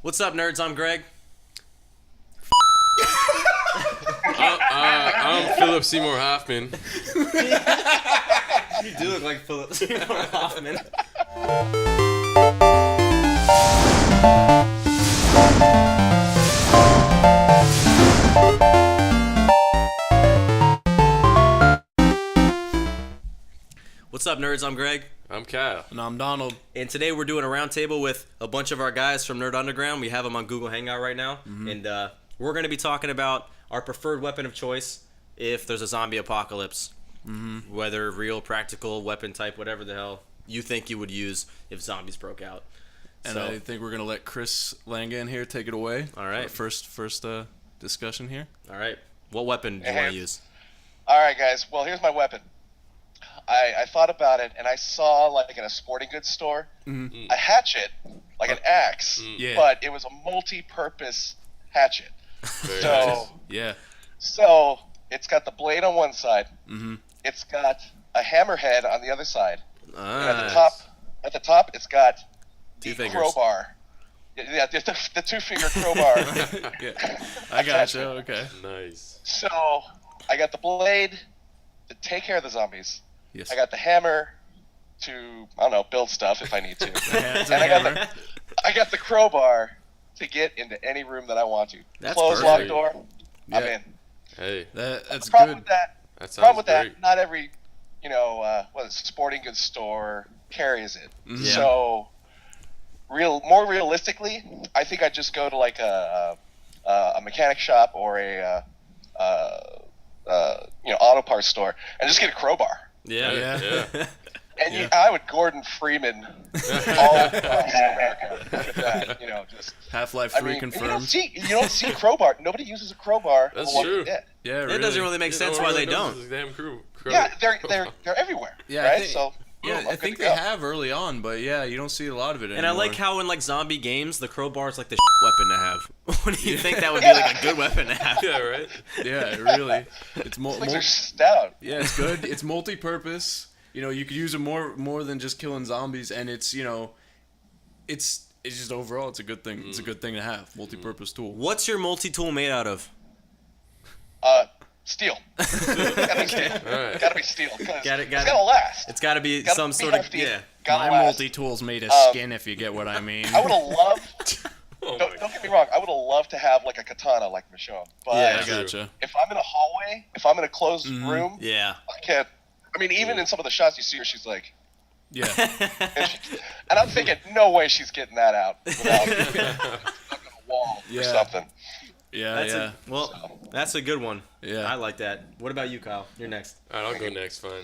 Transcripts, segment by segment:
What's up, nerds? I'm Greg. I'm Philip Seymour Hoffman. You do look like Philip Seymour Hoffman. What's up, nerds? I'm Greg. I'm Kyle. And I'm Donald. And today we're doing a roundtable with a bunch of our guys from Nerd Underground. We have them on Google Hangout right now. And we're going to be talking about our preferred weapon of choice if there's a zombie apocalypse. Whether real, practical, weapon type, whatever the hell you think you would use if zombies broke out. And I think we're going to let Chris Langan here take it away. All right. First discussion here. All right. What weapon do you want to use? All right, guys. Well, here's my weapon. I thought about it, and I saw, like, in a sporting goods store, a hatchet, like an axe, but it was a multi-purpose hatchet. So it's got the blade on one side. It's got a hammerhead on the other side. And at the top, it's got the crowbar. Yeah, the two-finger crowbar. I got you. Okay. Nice. So I got the blade to take care of the zombies. Yes. I got the hammer to, I don't know, build stuff if I need to. And I got the crowbar to get into any room that I want to. That's Close, perfect. lock door, I'm in. Hey, that's Problem good. with sounds great. that, not every, sporting goods store carries it. So, more realistically, I think I'd just go to like a mechanic shop or a auto parts store and just get a crowbar. Yeah. And I would Gordon Freeman all across America with that, just Half-Life 3 confirmed. You don't see crowbar. Nobody uses a crowbar. That's Walking true. Dead. Yeah, really. It doesn't really make sense why they don't. Damn crew. Yeah, they're everywhere. Yeah, right? I think, So I think they have early on, but you don't see a lot of it anymore. And I like how in like zombie games, the crowbar is like the weapon to have. What do you think that would be like a good weapon to have? Yeah, right? Yeah, really. It's like they're stout. Yeah, it's good. It's multi-purpose. You could use it more than just killing zombies, and it's just overall it's a good thing. It's a good thing to have. Multi-purpose tool. What's your multi-tool made out of? Steel. Gotta be steel. Right. Gotta be steel. It's Got gotta last. It's got to be Gotta some be sort hefty. of Gotta My last. multi-tool's made of skin, if you get what I mean. I would have loved. Oh Don't get me wrong. I would have loved to have like a katana like Michonne. But Yeah, I gotcha. if I'm in a hallway, if I'm in a closed room, Yeah. I can't. I mean, even in some of the shots you see her, she's like, Yeah. and I'm thinking, no way she's getting that out without stuck on a wall or something. Yeah, That's a good one. Yeah. I like that. What about you, Kyle? You're next. All right, I'll go next. Fine.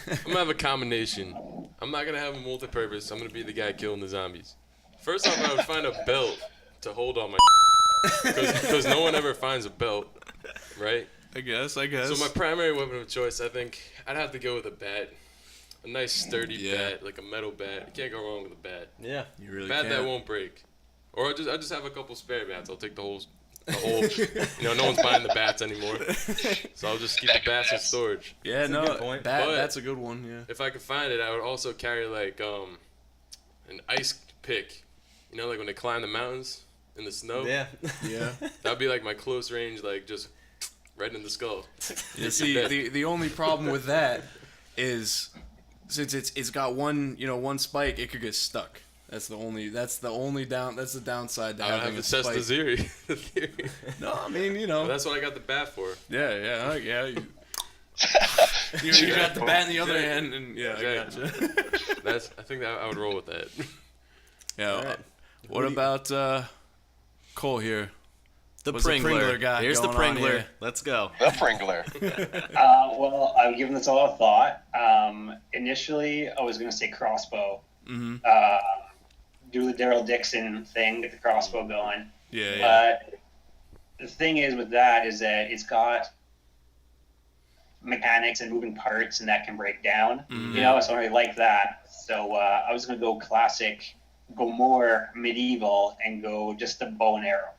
I'm gonna have a combination. I'm not gonna have a multi-purpose. I'm gonna be the guy killing the zombies. First off, I would find a belt to hold on my because no one ever finds a belt, right? I guess. So my primary weapon of choice, I think, I'd have to go with a bat. A nice sturdy bat, like a metal bat. You can't go wrong with a bat. Yeah. You really Bat can. that won't break. Or I just have a couple spare bats. I'll take the whole. No one's buying the bats anymore. So I'll just keep the bats in storage. Yeah, That's a good point. That's a good one. Yeah. If I could find it, I would also carry like an ice pick. Like when they climb the mountains in the snow. Yeah. Yeah. That'd be like my close range, like just right in the skull. You see, the only problem with that is since it's got one spike, it could get stuck. That's the downside to I would having have a to test spike. the theory. No, I mean But that's what I got the bat for. Yeah. You got the bat in the other hand, and I gotcha. I think that I would roll with that. Yeah. All right. What about Cole here? The What's the Pringler. Pringler guy Here's the going on Pringler. here? Let's go. The Pringler. Well, I've given this a lot of thought. Initially, I was going to say crossbow. Do the Daryl Dixon thing, get the crossbow going. Yeah. But the thing is with that is that it's got mechanics and moving parts, and that can break down. So I don't really like that. So I was going to go classic, go more medieval, and go just the bow and arrow.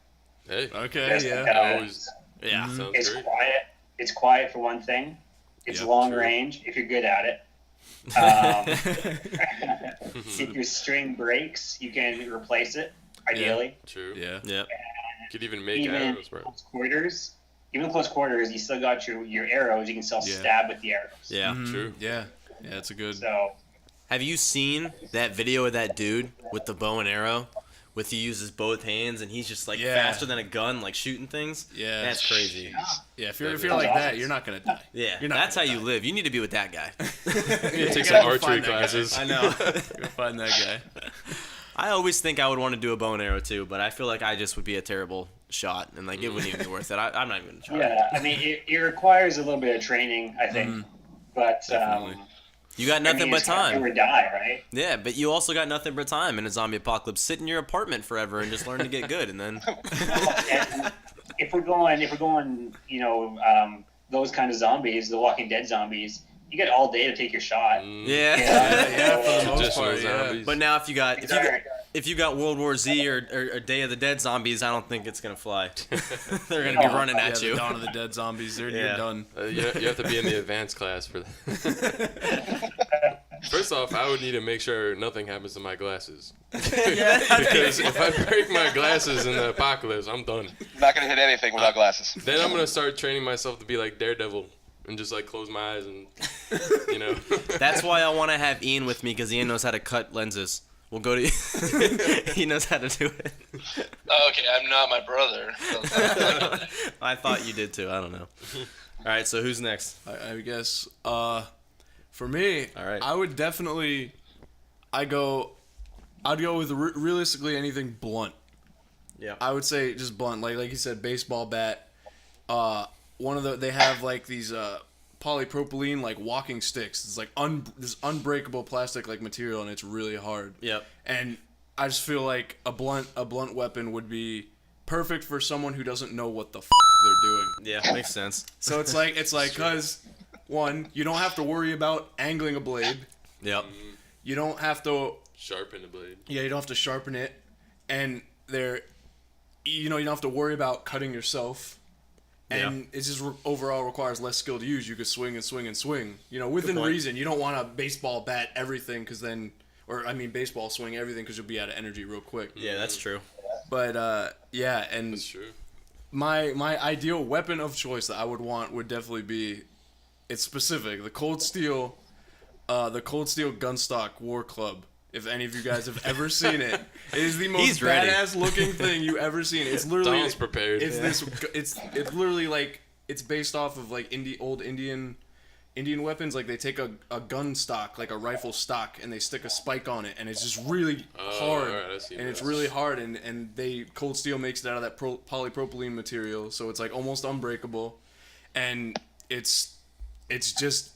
Hey. Okay. Just Yeah. Always. Yeah. Sounds It's great. quiet. It's quiet for one thing. It's Yep, long true. range if you're good at it. If your string breaks, you can replace it. ideally. True. Yeah. Yeah. Could even make Even arrows, bro. close quarters, you still got your arrows. You can still stab with the arrows. Yeah. True. Yeah. Yeah, it's a good. So Have you seen that video of that dude with the bow and arrow? With he uses both hands and he's just like faster than a gun, like shooting things. Yeah. That's crazy. Yeah, if you're like that, you're not gonna die. Yeah, You're not that's how gonna you live. You need to be with that guy. You take You some gotta archery find that guy. classes. I know. Go find that guy. I always think I would want to do a bow and arrow too, but I feel like I just would be a terrible shot, and like it wouldn't even be worth it. I'm not even gonna try. yeah, I mean, it requires a little bit of training, I think. But Definitely. You got nothing but it's kinda time. do or die, right? Yeah, but you also got nothing but time in a zombie apocalypse. Sit in your apartment forever and just learn to get good, and then And if we're going, those kind of zombies, the Walking Dead zombies, you get all day to take your shot. yeah. Yeah, for the most Traditional part, yeah. zombies. But now if you got World War Z or Day of the Dead zombies, I don't think it's gonna fly. They're gonna be running Yeah, at the you. Dawn of the Dead zombies, you're Yeah. done. You have to be in the advanced class for that. First off, I would need to make sure nothing happens to my glasses. Because if I break my glasses in the apocalypse, I'm done. Not gonna hit anything without glasses. Then I'm gonna start training myself to be like Daredevil and just like close my eyes and, you know. That's why I want to have Ian with me because Ian knows how to cut lenses. We'll go to. He knows how to do it. Okay, I'm not my brother. I thought you did too. I don't know. All right, so who's next? I guess. For me, All right. I would definitely. I'd go with realistically anything blunt. Yeah. I would say just blunt, like you said, baseball bat. They have like these polypropylene like walking sticks. It's like this unbreakable plastic like material, and it's really hard. Yep. And I just feel like a blunt weapon would be perfect for someone who doesn't know what the they're doing. Yeah, makes sense. So it's like cause one, you don't have to worry about angling a blade. Yep. You don't have to Sharpen the blade. you don't have to sharpen it, and you don't have to worry about cutting yourself. And it just overall requires less skill to use. You could swing and swing and swing. Within point. reason. You don't want to baseball bat everything baseball swing everything because you'll be out of energy real quick. Yeah, that's true. But and That's true. my ideal weapon of choice that I would want would definitely be, it's specific, the Cold Steel Gunstock War Club. If any of you guys have ever seen it, it is the most He's ready. badass looking thing you ever seen. It's literally Don's prepared. It's literally like it's based off of like old Indian weapons. Like they take a gun stock, like a rifle stock, and they stick a spike on it, and it's just really hard. alright, I see and it's that. really hard, and Cold Steel makes it out of that polypropylene material, so it's like almost unbreakable, and it's just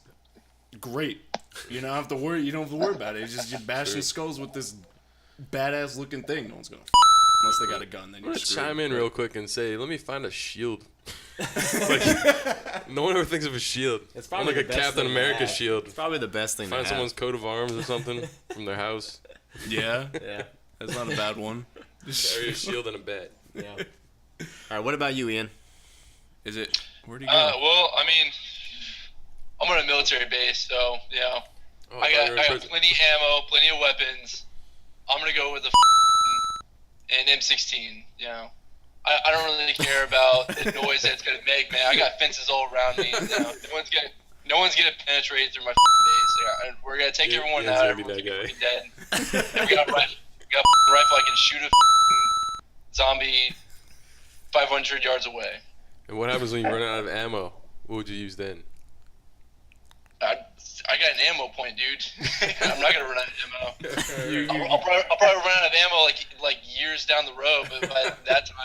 great. You don't have to worry about it. It's just you're bashing skulls with this badass looking thing. No one's gonna unless they got a gun. Then I'm you're gonna screwed. chime in real quick and say, let me find a shield. Like, no one ever thinks of a shield. It's I'm probably like a the best Captain thing to America have. shield. It's probably the best thing to Find have. someone's coat of arms or something from their house. Yeah, Yeah. that's not a bad one. Carry a shield and a bat. Yeah. All right. What about you, Ian? Is it? Where'd he go? Well, I mean, I'm on a military base, so Oh, I thought you were in got prison. plenty of ammo, plenty of weapons. I'm gonna go with an M16. I don't really care about the noise that it's gonna make, man. I got fences all around me. No one's gonna penetrate through my base. Yeah, we're gonna take everyone Ian's out. gonna be Everyone's that gonna guy. be dead. And we got a rifle. I can shoot a zombie 500 yards away. And what happens when you run out of ammo? What would you use then? I got an ammo point, dude. I'm not gonna run out of ammo. I'll probably run out of ammo like years down the road, but by that time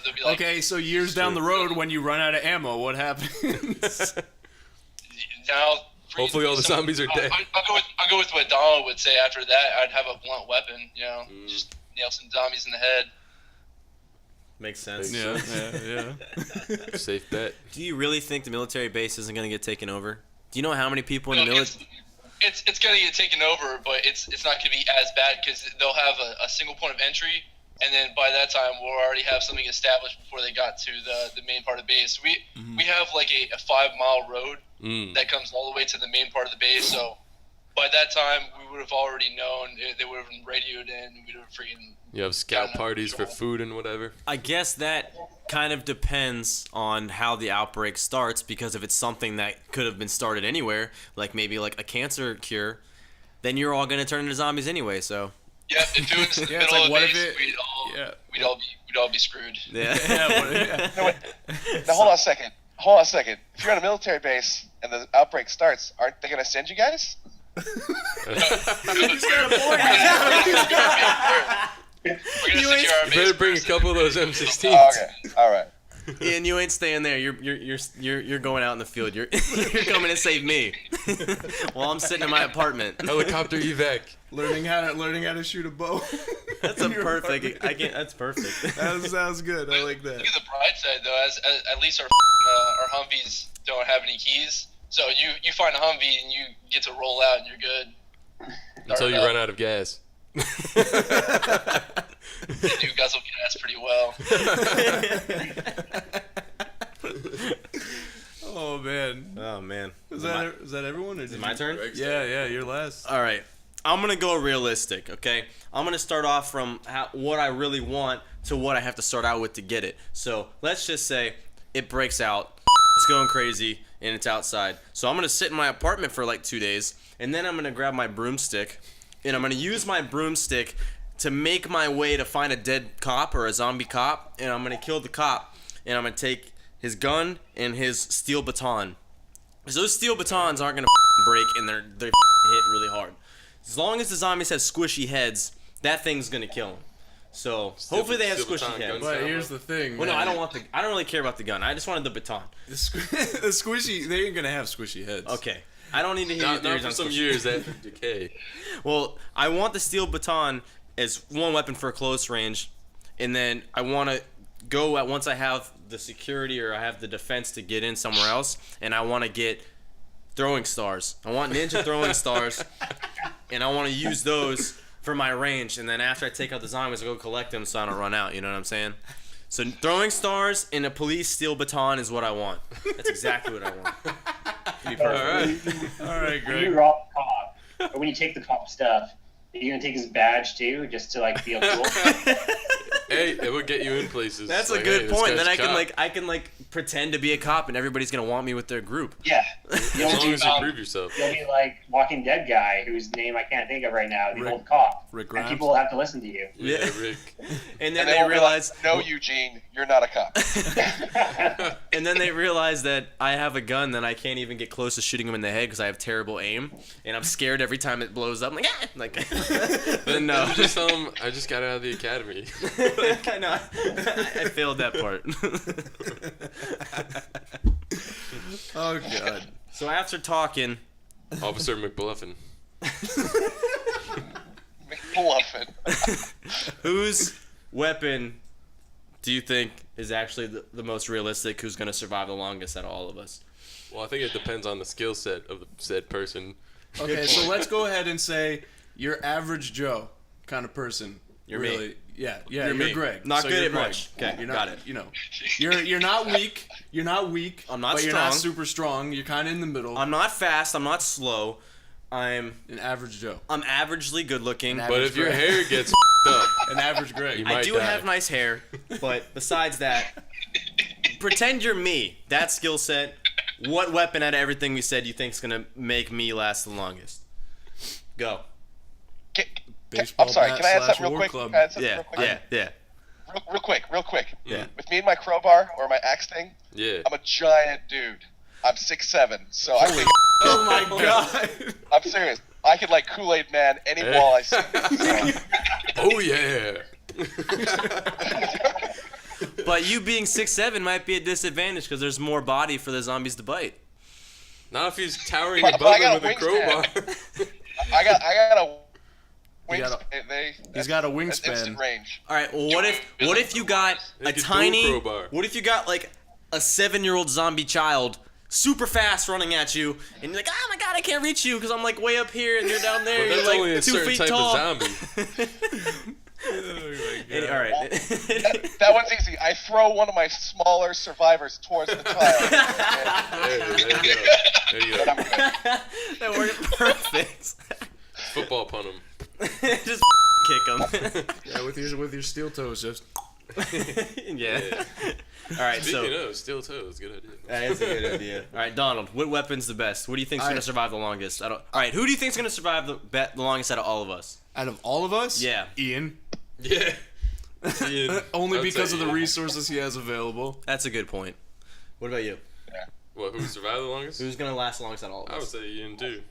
they'll be like, Okay, so years down the road, when you run out of ammo, what happens? now. Hopefully all the zombies are dead. I'll go with what Donald would say after that. I'd have a blunt weapon, just nail some zombies in the head. Makes sense. yeah. Safe bet. Do you really think the military base isn't going to get taken over? Do you know how many people in the military? It's gonna get taken over, but it's not gonna be as bad because they'll have a single point of entry, and then by that time we'll already have something established before they got to the main part of the base. We have like a 5 mile road that comes all the way to the main part of the base, so by that time we would have already known. They would have been radioed in. We'd have freaking. You have scout parties for food and whatever. I guess that kind of depends on how the outbreak starts, because if it's something that could have been started anywhere, like maybe like a cancer cure, then you're all gonna turn into zombies anyway. So. Yeah, if it was in the Yeah, it's middle like, what of if base, it- we'd all be screwed. Yeah. No, wait. Now hold on a second. Hold on a second. If you're on a military base and the outbreak starts, aren't they gonna send you guys? We're gonna secure our You base better bring a first. couple of those M16s. Oh, okay. All right. And you ain't staying there. You're going out in the field. You're coming to save me while I'm sitting in my apartment. Helicopter evac. Learning how to shoot a bow. That's a perfect. I can't. That's perfect. That sounds good. I like that. Look at the bright side though. As at least our Humvees don't have any keys. So you find a Humvee and you get to roll out and you're good. Until you run out of gas. They do guzzle gas pretty well. Oh man. Oh man. Is that everyone? Or Is it my turn? Yeah, you're last. All right. I'm gonna go realistic. Okay. I'm gonna start off from what I really want to what I have to start out with to get it. So let's just say it breaks out. It's going crazy and it's outside. So I'm gonna sit in my apartment for like 2 days, and then I'm gonna grab my broomstick, and I'm gonna use my broomstick to make my way to find a dead cop or a zombie cop, and I'm gonna kill the cop, and I'm gonna take his gun and his steel baton. Because those steel batons aren't gonna break, and they hit really hard. As long as the zombies have squishy heads, that thing's gonna kill them. So hopefully they have steel squishy baton heads. guns. But here's the thing. Well, no, man. I don't really care about the gun. I just wanted the baton. The squishy. They ain't gonna have squishy heads. Okay. I don't need to hear your Not theories for on some squishy. years that decay. Well, I want the steel baton as one weapon for close range, and then I want to go at once I have the security or I have the defense to get in somewhere else, and I want to get throwing stars. I want ninja throwing stars, and I want to use those for my range, and then after I take out the zombies, I go collect them so I don't run out. You know what I'm saying? So throwing stars and a police steel baton is what I want. That's exactly what I want. To be perfect. All right, When you Greg. rob the cop, or when you take the cop stuff, are you gonna take his badge too, just to like feel cool? Hey, it would get you in places. That's a Like, good hey, this point. guy's Then a cop. I can pretend to be a cop, and everybody's gonna want me with their group. Yeah. As You'll long be, as you prove yourself. you'll be like Walking Dead guy whose name I can't think of right now, the Rick- old cop. Rick And Grimes. people will have to listen to you. Yeah, Rick. And then And they won't be realize, like, no, Eugene, you're not a cop. and then they realize that I have a gun that I can't even get close to shooting them in the head because I have terrible aim, and I'm scared every time it blows up. I'm like, ah! Like, but no, Just tell him I just got out of the academy. I know. I failed that part. Oh god. So after talking, Officer McBluffin. Bluffing. whose weapon do you think is actually the most realistic? Who's gonna survive the longest out of all of us? Well, I think it depends on the skill set of the said person. Okay, so let's go ahead and say your average Joe kind of person. You're me. really, Yeah, You're you're me. Greg. Not So good you're at Greg. much. Okay, you're not, got it. You know, you're not weak. You're not weak. I'm not but you're strong. not super strong. You're kind of in the middle. I'm not fast. I'm not slow. I'm an average Joe. averagely good looking. An But if your Greg. hair gets up, An average Greg. You I might do die. have nice hair, but besides that, pretend you're me. That skill set. What weapon out of everything we said you think is gonna make me last the longest? Go. Baseball I'm sorry, bat can I add slash something real war quick? club. Can I add something Yeah, real quick? yeah. Real quick. Yeah. With me and my crowbar or my axe thing, yeah. I'm a giant dude. I'm 6'7", so I think Oh my god. I'm serious. I could like Kool-Aid Man any wall I see. So, Oh yeah. But you being 6'7" might be a disadvantage because there's more body for the zombies to bite. Not if he's towering But I above got him with a crowbar. I got a You wings. got He's got a That's wingspan. instant range. All right. Well, what if you got a Like a dual tiny? crowbar. What if you got like a 7-year-old zombie child, super fast, running at you, and you're like, oh my god, I can't reach you because I'm like way up here and you're down there. Well, that's you're only like a 2 certain feet type tall. of zombie. All right. That one's easy. I throw one of my smaller survivors towards the child. Hey, there you go. There you go. That worked perfect. Football pun him. Just kick him. Yeah, with your steel toes, just. Yeah. All right, Speaking of steel toes, good idea. that is a good idea. All right, Donald, what weapon's the best? What do you think's gonna survive the longest? All right, who do you think's gonna survive the longest out of all of us? Out of all of us, Yeah. Ian. Yeah. Only I'd because say of the Ian. resources he has available. That's a good point. What about you? What? Who survived the longest? Who's gonna last the longest out of all of I would us? say Ian too.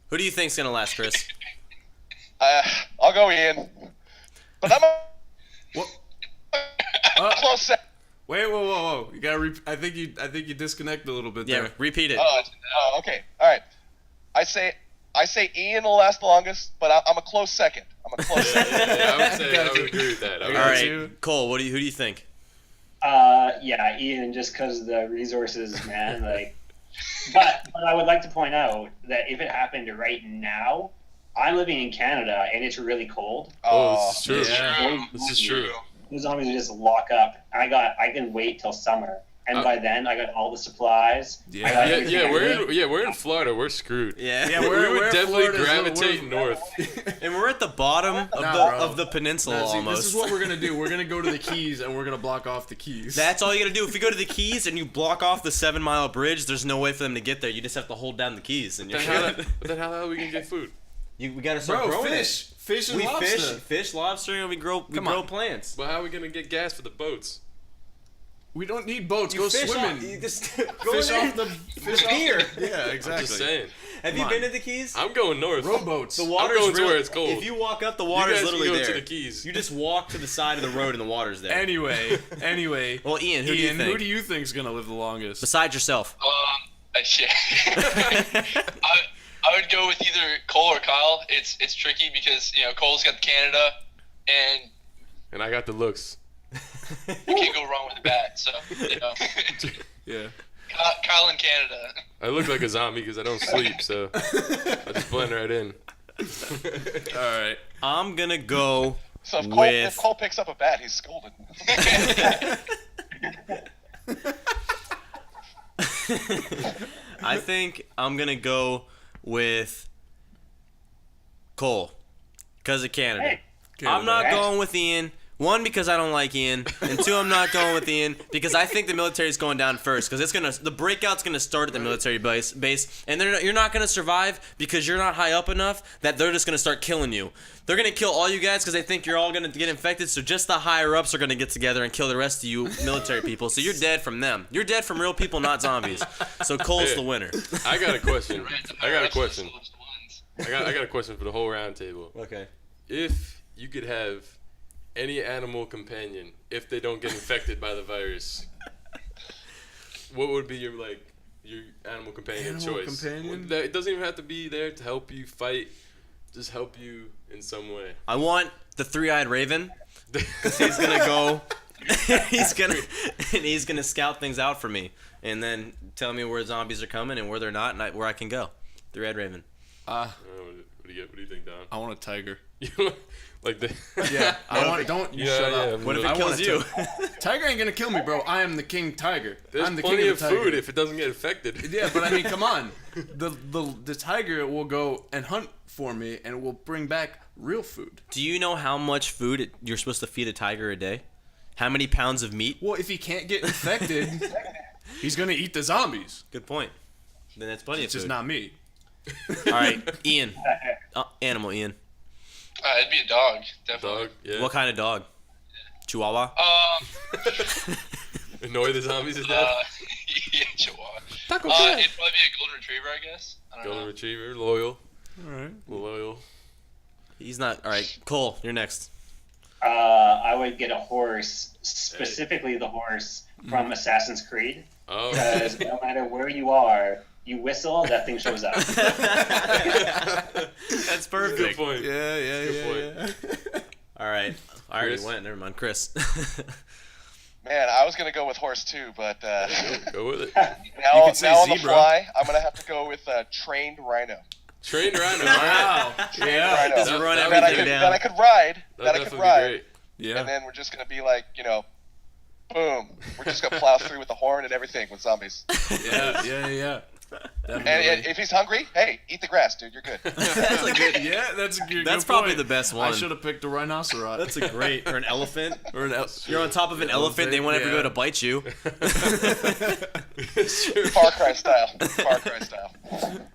Who do you think's gonna last, Chris? I'll go Ian. But I'm a What? close second. Wait, whoa! You gotta. I think you disconnected a little bit Yeah, there. repeat it. Oh, okay. All right. I say Ian will last the longest, but I'm a close second. I'm a close second. Yeah, I would say I would agree with that. All got right, you. Cole, who do you think? Yeah, Ian, just because the resources, man. Like, but I would like to point out that if it happened right now, I'm living in Canada and it's really cold. Oh, this is true. Yeah. This is true. The zombies would just lock up. I can wait till summer, and by then I got all the supplies. I got everything I need. We're in Florida. We're screwed. Yeah, we would definitely Florida's gravitate north. and we're at the bottom of Nah, bro. of the peninsula Now, see, almost. this is what we're gonna do. We're gonna go to the Keys and we're gonna block off the Keys. That's all you gotta do. If you go to the Keys and you block off the 7-mile bridge, there's no way for them to get there. You just have to hold down the Keys, and you're good. But then how the hell are we gonna get food? We gotta start bro, growing fish, it. fish and We lobster. fish, lobster, and we grow on. plants. Well, how are we gonna get gas for the boats? We don't need boats. You Go fish swimming. Off, you just go Fish in there. off the pier. Yeah, I'm exactly. just saying. Have you Come been on. to the Keys? I'm going north. Rowboats. The I'm water's going to really, where it's cold. If you walk up, the You water's guys can literally go there. to the Keys. You just walk to the side of the road and the water's there. Anyway. Well, Ian, who do you think? Who do you think's gonna live the longest? Besides yourself. I would go with either Cole or Kyle. It's tricky because Cole's got Canada, and I got the looks. you can't go wrong with the bat. So Yeah. Kyle in Canada. I look like a zombie because I don't sleep, so I just blend right in. All right. I'm gonna go So if with. Cole picks up a bat, he's scolded. I think I'm gonna go with Cole because of Canada. Hey. I'm not Hey. going with Ian. One, because I don't like Ian, and two, I'm not going with Ian because I think the military's going down first because the breakout's gonna start at the military base, and you're not gonna survive because you're not high up enough that they're just gonna start killing you. They're gonna kill all you guys because they think you're all gonna get infected. So just the higher ups are gonna get together and kill the rest of you military people. So you're dead from them. You're dead from real people, not zombies. So Cole's the winner. I got a question. I got a question. Ones. I got a question for the whole round table. Okay. If you could have any animal companion, if they don't get infected by the virus, what would be your animal companion Animal choice? companion? It doesn't even have to be there to help you fight. Just help you in some way. I want the three-eyed raven. He's gonna go. he's gonna scout things out for me, and then tell me where zombies are coming and where they're not, and where I can go. Three-eyed raven. What do you think, Don? I want a tiger. Like the Yeah. I want. Don't you shut up. What if I it want kills a you? Tiger ain't gonna kill me, bro. I am the king tiger. There's I'm the plenty king of the tiger. food if it doesn't get infected. Yeah, but I mean, come on. The tiger will go and hunt for me, and will bring back real food. Do you know how much food you're supposed to feed a tiger a day? How many pounds of meat? Well, if he can't get infected, he's gonna eat the zombies. Good point. Then that's plenty It's of just food. not me. All right, Ian. Animal, Ian. It'd be a dog, definitely. Dog, yeah. What kind of dog? Chihuahua? Annoy the zombies to death. Yeah, Chihuahua. Taco It'd cat. probably be a golden retriever, I guess. I don't Golden know. retriever, loyal. All right. Loyal. He's not. All right, Cole, you're next. I would get a horse, specifically the horse from Assassin's Creed, Oh. because no matter where you are, you whistle, that thing shows up. That's Good perfect. point. Yeah. Good All right, I already Chris? went. Never mind, Chris. Man, I was gonna go with horse too, but Go with it. now could say on the zebra. fly, I'm gonna have to go with trained rhino. Trained rhino. Wow. Yeah. Rhino. Just run that- That I everything could down. that I could ride. That'd That I could definitely be ride. great. Yeah. And then we're just gonna be like, boom. We're just gonna plow through with the horn and everything with zombies. Yeah. And if he's hungry, hey, eat the grass, dude. You're good. That's a good. Yeah, that's a good. That's good probably point. the best one. I should have picked a rhinoceros. That's a great, or an elephant. Or an You're on top of an elephant. They won't ever go to bite you. Far Cry style. Far Cry style.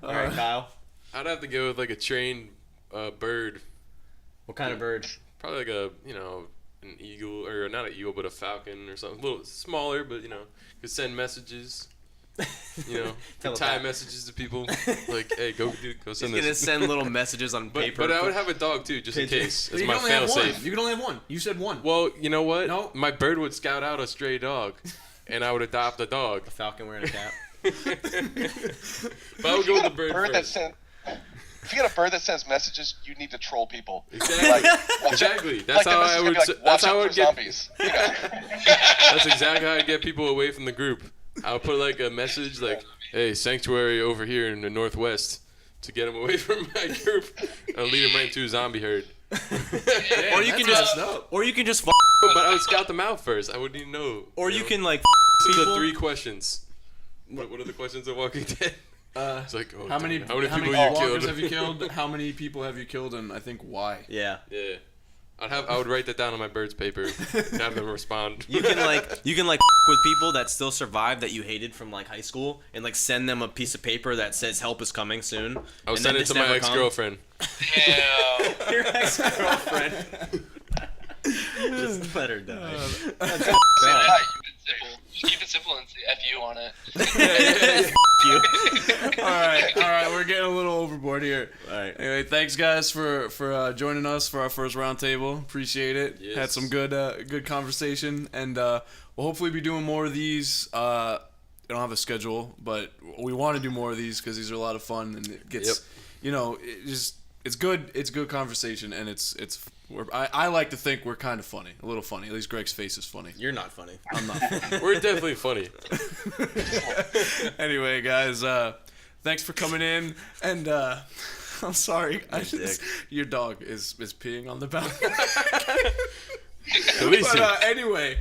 All right, Kyle. I'd have to go with like a trained bird. What kind of bird? Probably like a, an eagle, or not an eagle, but a falcon or something. A little smaller, but, could send messages. Could tie messages to people. Like, hey, go send He's this. gonna send little messages on paper. But I would have a dog too, just in case. As You my can only have fail one. safe. You can only have one. You said one. Well, you know what? No. My bird would scout out a stray dog, and I would adopt a dog. A falcon wearing a cap. But I would go with the bird first. If you get a bird that sends messages, you need to troll people. Exactly. Exactly. That's how I would. That's how I would get. Zombies. That's exactly how I get people away from the group. I would put like a message like, "Hey, sanctuary over here in the northwest," to get them away from my group. I'll lead them right into a zombie herd. Or you can just, But I would scout them out first. I wouldn't even know. or you can like. So the 3 questions. What are the questions of Walking Dead? It's like, How many people you walkers killed? have you killed? How many people have you killed, and I think why? Yeah. Yeah. I would write that down on my bird's paper and have them respond. You can like with people that still survive that you hated from like high school and like send them a piece of paper that says help is coming soon. I would send it to my ex-girlfriend. Yeah. Your ex-girlfriend. Just let her die. Just keep it simple and say FU on it. All right, we're getting a little overboard here. All right. Anyway, thanks guys for joining us for our first roundtable. Appreciate it. Yes. Had some good conversation, and we'll hopefully be doing more of these. I don't have a schedule, but we want to do more of these because these are a lot of fun, and it gets, it's good. It's good conversation, and I like to think we're kind of funny, a little funny. At least Greg's face is funny. You're not funny. I'm not funny. We're definitely funny. Anyway, guys, thanks for coming in, and I'm sorry. Your dog is peeing on the balcony. But anyway,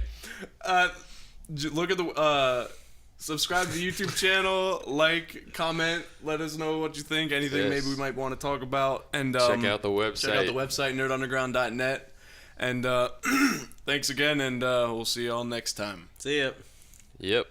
look at the subscribe to the YouTube channel, like, comment, let us know what you think. Anything maybe we might want to talk about, and Check out the website. Check out the website nerdunderground.net. And thanks again, and we'll see y'all next time. See ya. Yep.